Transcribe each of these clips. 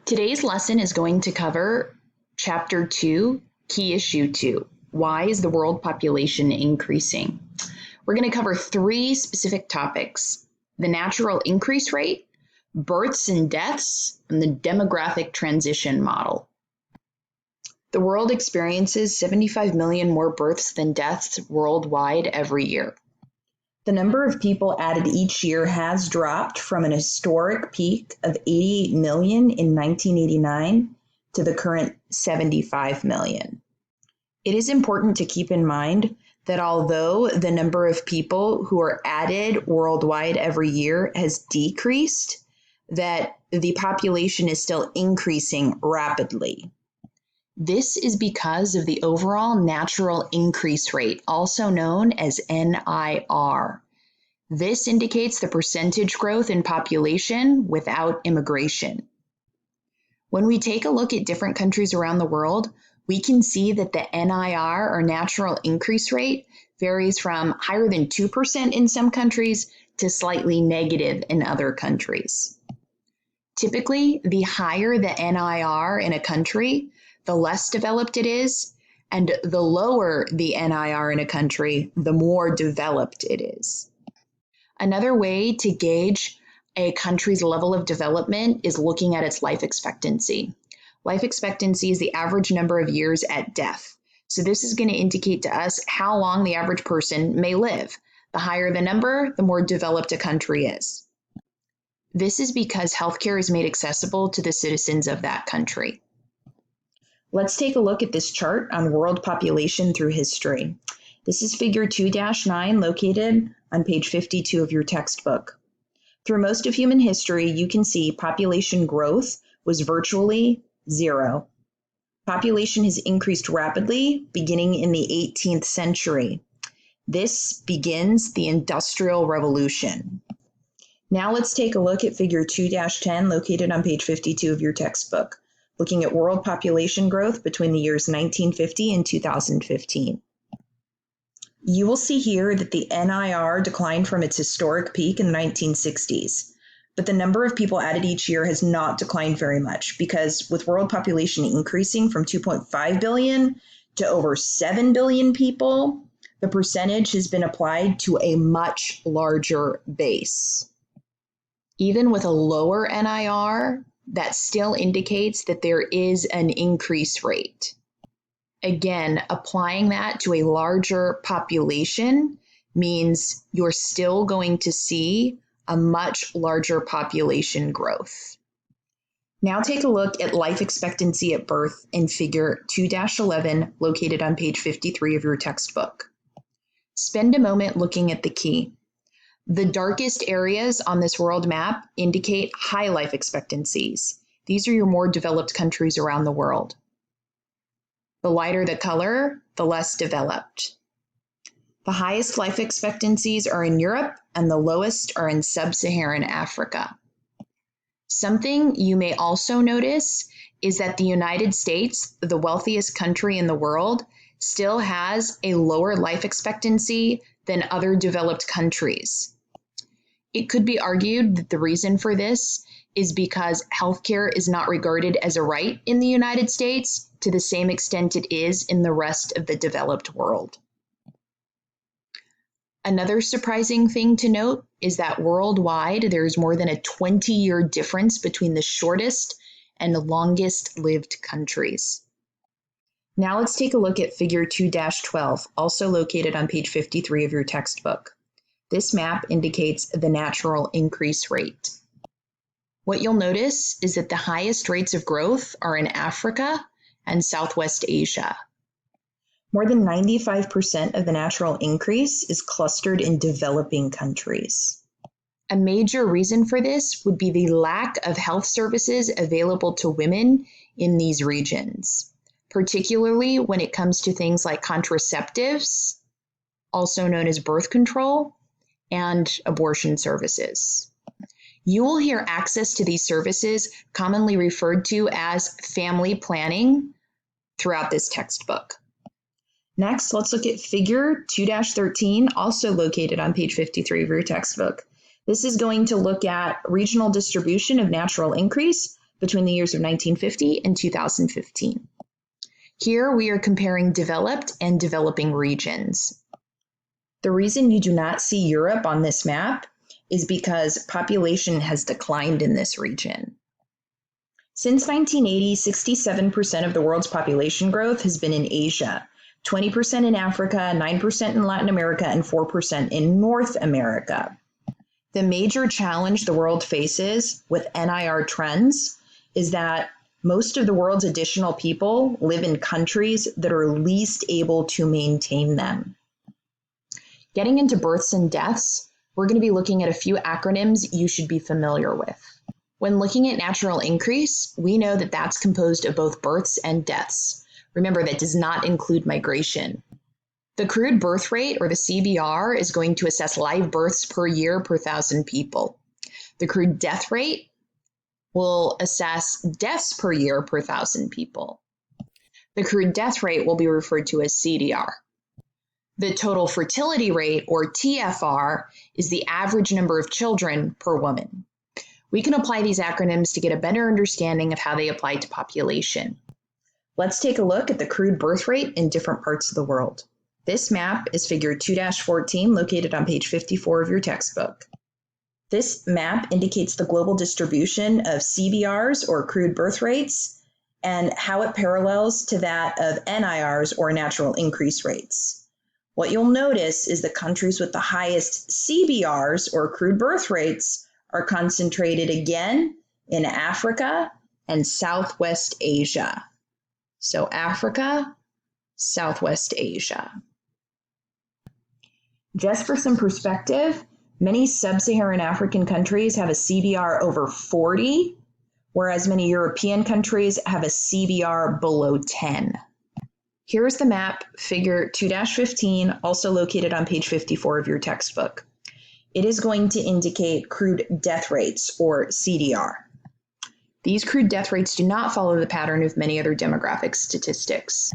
Today's lesson is going to cover Chapter 2, Key Issue 2. Why is the world population increasing? We're going to cover three specific topics: the natural increase rate, births and deaths, and the demographic transition model. The world experiences 75 million more births than deaths worldwide every year. The number of people added each year has dropped from an historic peak of 88 million in 1989 to the current 75 million. It is important to keep in mind that although the number of people who are added worldwide every year has decreased, that the population is still increasing rapidly. This is because of the overall natural increase rate, also known as NIR. This indicates the percentage growth in population without immigration. When we take a look at different countries around the world, we can see that the NIR, or natural increase rate, varies from higher than 2% in some countries to slightly negative in other countries. Typically, the higher the NIR in a country, the less developed it is, and the lower the NIR in a country, the more developed it is. Another way to gauge a country's level of development is looking at its life expectancy. Life expectancy is the average number of years at death. So this is going to indicate to us how long the average person may live. The higher the number, the more developed a country is. This is because healthcare is made accessible to the citizens of that country. Let's take a look at this chart on world population through history. This is figure 2-9 located on page 52 of your textbook. Through most of human history, you can see population growth was virtually zero. Population has increased rapidly beginning in the 18th century. This begins the Industrial Revolution. Now let's take a look at figure 2-10 located on page 52 of your textbook, looking at world population growth between the years 1950 and 2015. You will see here that the NIR declined from its historic peak in the 1960s, but the number of people added each year has not declined very much because with world population increasing from 2.5 billion to over 7 billion people, the percentage has been applied to a much larger base. Even with a lower NIR, that still indicates that there is an increase rate. Again, applying that to a larger population means you're still going to see a much larger population growth. Now take a look at life expectancy at birth in figure 2-11 located on page 53 of your textbook. Spend a moment looking at the key. The darkest areas on this world map indicate high life expectancies. These are your more developed countries around the world. The lighter the color, the less developed. The highest life expectancies are in Europe and the lowest are in sub-Saharan Africa. Something you may also notice is that the United States, the wealthiest country in the world, still has a lower life expectancy than other developed countries. It could be argued that the reason for this is because healthcare is not regarded as a right in the United States to the same extent it is in the rest of the developed world. Another surprising thing to note is that worldwide there is more than a 20-year difference between the shortest and the longest lived countries. Now let's take a look at figure 2-12, also located on page 53 of your textbook. This map indicates the natural increase rate. What you'll notice is that the highest rates of growth are in Africa and Southwest Asia. More than 95% of the natural increase is clustered in developing countries. A major reason for this would be the lack of health services available to women in these regions, particularly when it comes to things like contraceptives, also known as birth control, and abortion services. You will hear access to these services commonly referred to as family planning throughout this textbook. Next, let's look at figure 2-13, also located on page 53 of your textbook. This is going to look at regional distribution of natural increase between the years of 1950 and 2015. Here we are comparing developed and developing regions. The reason you do not see Europe on this map is because population has declined in this region. Since 1980, 67% of the world's population growth has been in Asia, 20% in Africa, 9% in Latin America, and 4% in North America. The major challenge the world faces with NIR trends is that most of the world's additional people live in countries that are least able to maintain them. Getting into births and deaths, we're going to be looking at a few acronyms you should be familiar with. When looking at natural increase, we know that that's composed of both births and deaths. Remember, that does not include migration. The crude birth rate, or the CBR, is going to assess live births per year per 1,000 people. The crude death rate will assess deaths per year per 1,000 people. The crude death rate will be referred to as CDR. The total fertility rate, or TFR, is the average number of children per woman. We can apply these acronyms to get a better understanding of how they apply to population. Let's take a look at the crude birth rate in different parts of the world. This map is figure 2-14, located on page 54 of your textbook. This map indicates the global distribution of CBRs, or crude birth rates, and how it parallels to that of NIRs, or natural increase rates. What you'll notice is the countries with the highest CBRs, or crude birth rates, are concentrated again in Africa and Southwest Asia. So Africa, Southwest Asia. Just for some perspective, many sub-Saharan African countries have a CBR over 40, whereas many European countries have a CBR below 10. Here's the map, figure 2-15, also located on page 54 of your textbook. It is going to indicate crude death rates, or CDR. These crude death rates do not follow the pattern of many other demographic statistics.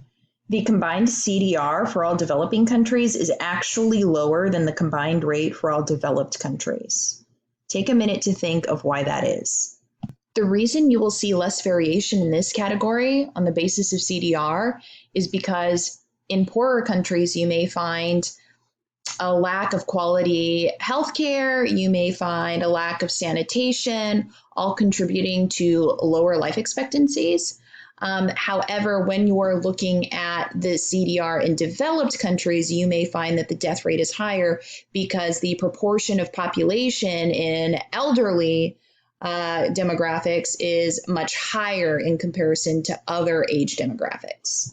The combined CDR for all developing countries is actually lower than the combined rate for all developed countries. Take a minute to think of why that is. The reason you will see less variation in this category on the basis of CDR is because in poorer countries you may find a lack of quality healthcare, you may find a lack of sanitation, all contributing to lower life expectancies. However, when you're looking at the CDR in developed countries, you may find that the death rate is higher because the proportion of population in elderly demographics is much higher in comparison to other age demographics.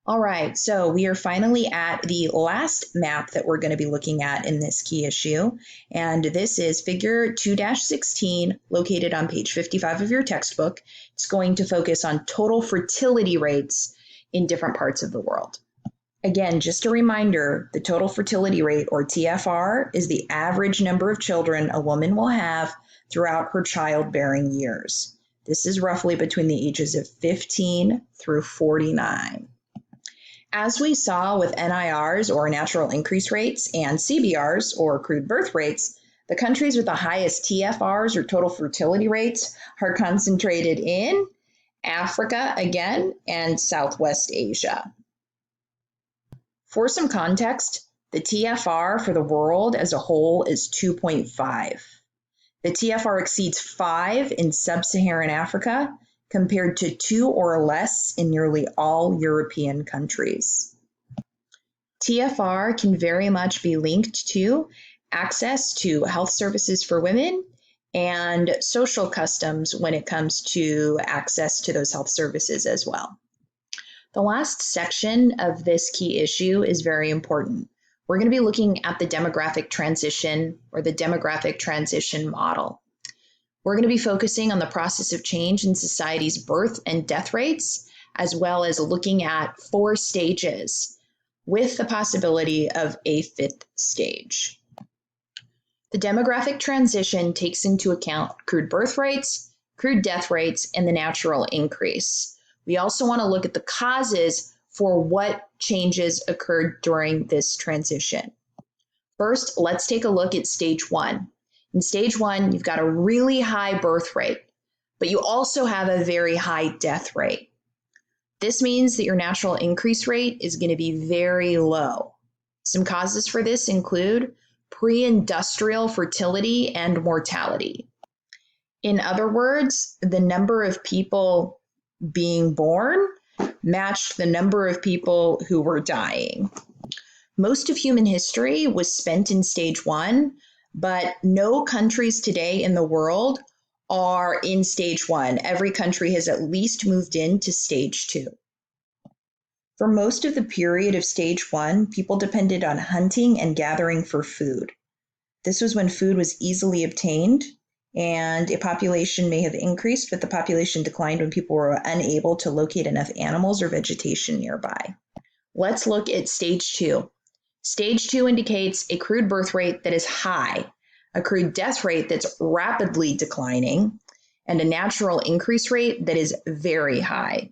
All right, so we are finally at the last map that we're going to be looking at in this key issue, and this is figure 2-16, located on page 55 of your textbook. It's going to focus on total fertility rates in different parts of the world. Again, just a reminder, the total fertility rate, or TFR, is the average number of children a woman will have throughout her childbearing years. This is roughly between the ages of 15 through 49. As we saw with NIRs, or natural increase rates, and CBRs, or crude birth rates, the countries with the highest TFRs, or total fertility rates, are concentrated in Africa again and Southwest Asia. For some context, the TFR for the world as a whole is 2.5. The TFR exceeds 5 in sub-Saharan Africa, compared to 2 or less in nearly all European countries. TFR can very much be linked to access to health services for women and social customs when it comes to access to those health services as well. The last section of this key issue is very important. We're going to be looking at the demographic transition, or the demographic transition model. We're going to be focusing on the process of change in society's birth and death rates, as well as looking at 4 stages with the possibility of a 5th stage. The demographic transition takes into account crude birth rates, crude death rates, and the natural increase. We also want to look at the causes for what changes occurred during this transition. First, let's take a look at stage 1. In stage 1, you've got a really high birth rate, but you also have a very high death rate. This means that your natural increase rate is going to be very low. Some causes for this include pre-industrial fertility and mortality. In other words, the number of people being born matched the number of people who were dying. Most of human history was spent in stage 1, but no countries today in the world are in stage 1. Every country has at least moved into stage 2. For most of the period of stage 1, people depended on hunting and gathering for food. This was when food was easily obtained, and a population may have increased, but the population declined when people were unable to locate enough animals or vegetation nearby. Let's look at stage 2. Stage 2 indicates a crude birth rate that is high, a crude death rate that's rapidly declining, and a natural increase rate that is very high.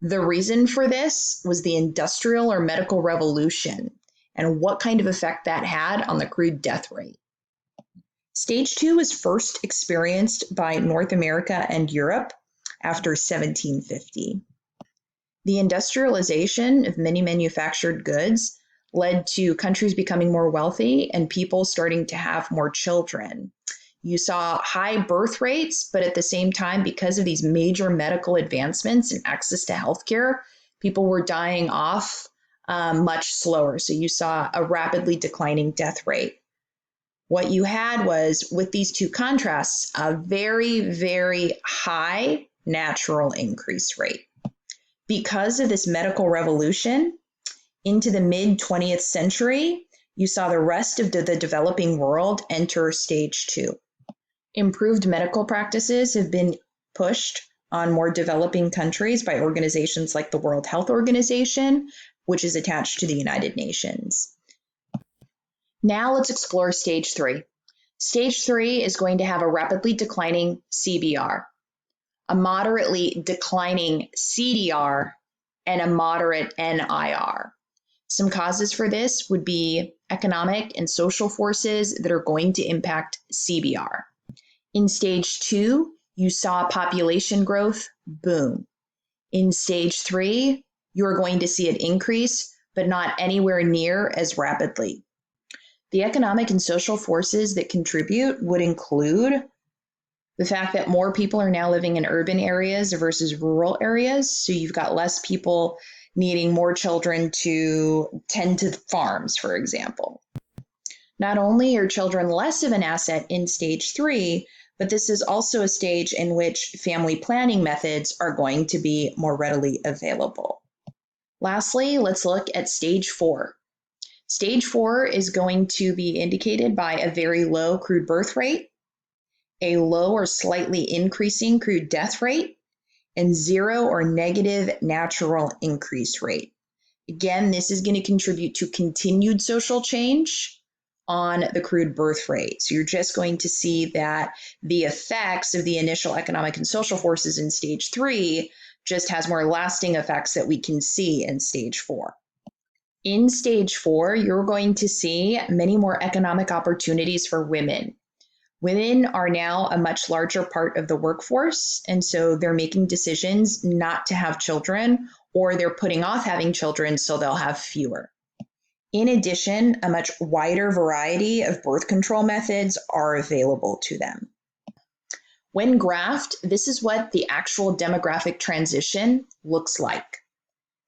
The reason for this was the Industrial or Medical Revolution and what kind of effect that had on the crude death rate. Stage 2 was first experienced by North America and Europe after 1750. The industrialization of many manufactured goods led to countries becoming more wealthy and people starting to have more children. You saw high birth rates, but at the same time, because of these major medical advancements and access to healthcare, people were dying off much slower. So you saw a rapidly declining death rate. What you had was, with these two contrasts, a very, very high natural increase rate. Because of this medical revolution, into the mid-20th century, you saw the rest of the developing world enter stage 2. Improved medical practices have been pushed on more developing countries by organizations like the World Health Organization, which is attached to the United Nations. Now let's explore stage 3. Stage 3 is going to have a rapidly declining CBR, a moderately declining CDR, and a moderate NIR. Some causes for this would be economic and social forces that are going to impact CBR. In stage 2, you saw population growth boom. In stage 3, you're going to see an increase, but not anywhere near as rapidly. The economic and social forces that contribute would include the fact that more people are now living in urban areas versus rural areas. So you've got less people needing more children to tend to farms, for example. Not only are children less of an asset in stage 3, but this is also a stage in which family planning methods are going to be more readily available. Lastly, let's look at stage 4. Stage 4 is going to be indicated by a very low crude birth rate, a low or slightly increasing crude death rate, and 0 or negative natural increase rate. Again, this is going to contribute to continued social change on the crude birth rate. So you're just going to see that the effects of the initial economic and social forces in stage 3 just has more lasting effects that we can see in stage 4. In stage 4, you're going to see many more economic opportunities for women. Women are now a much larger part of the workforce, and so they're making decisions not to have children, or they're putting off having children so they'll have fewer. In addition, a much wider variety of birth control methods are available to them. When graphed, this is what the actual demographic transition looks like.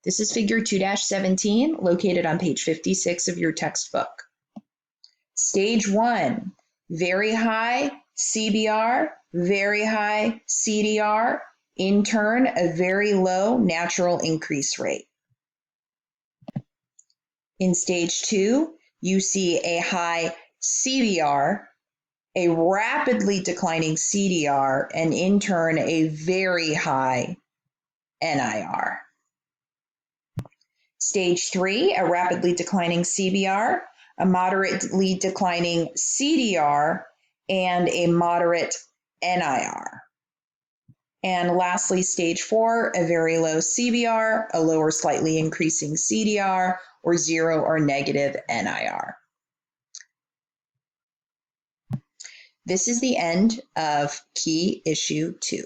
This is figure 2-17, located on page 56 of your textbook. Stage 1, very high CBR, very high CDR, in turn, a very low natural increase rate. In stage 2, you see a high CBR, a rapidly declining CDR, and in turn, a very high NIR. Stage 3, a rapidly declining CBR, a moderately declining CDR, and a moderate NIR. And lastly, stage 4, a very low CBR, a low or slightly increasing CDR, or 0 or negative NIR. This is the end of Key Issue 2.